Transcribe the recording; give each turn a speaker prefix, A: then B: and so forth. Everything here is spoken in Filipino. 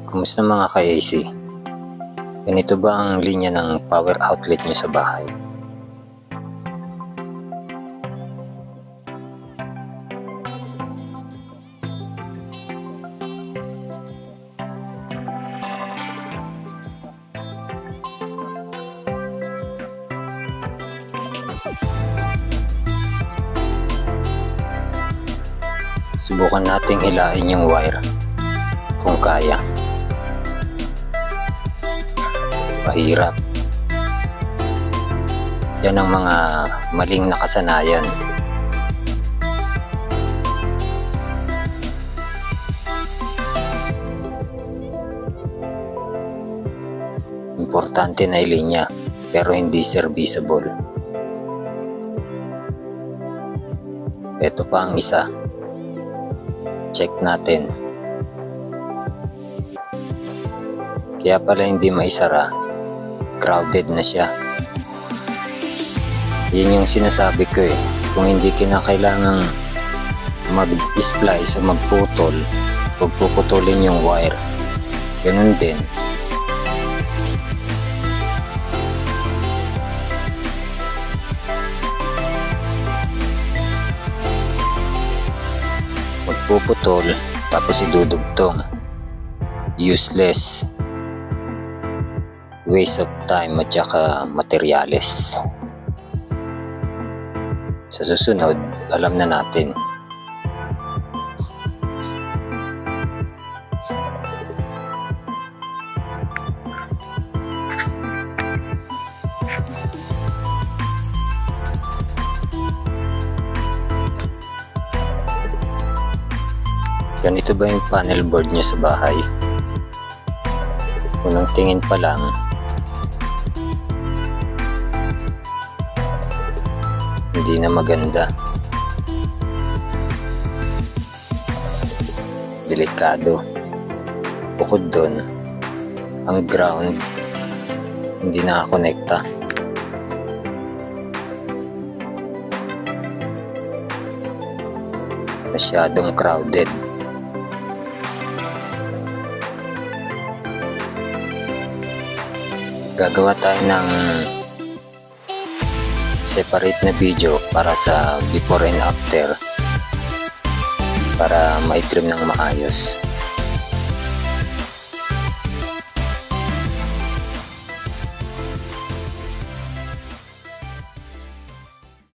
A: Kumusta mga ka-AC? Ganito ba ang linya ng power outlet nyo sa bahay? Subukan nating hilain yung wire kung kaya. Mahirap. Yan ang mga maling nakasanayan. Importante na ilinya pero hindi serviceable. Ito pa ang isa. Check natin. Kaya pala hindi maisara, crowded na siya. Yun yung sinasabi ko eh. Kung hindi kinakailangang mag-splice o magputol, huwag puputulin yung wire. Ganun din. Magpuputol tapos idudugtong. Useless. Waste of time at saka materyales. Sa susunod, alam na natin. Ganito ba yung panel board niya sa bahay? Unang tingin pa lang, hindi na maganda. Delikado. Bukod dun, ang ground hindi nakakonekta. Masyadong crowded. Gagawa tayo ng separate na video para sa before and after para ma-trim ng maayos.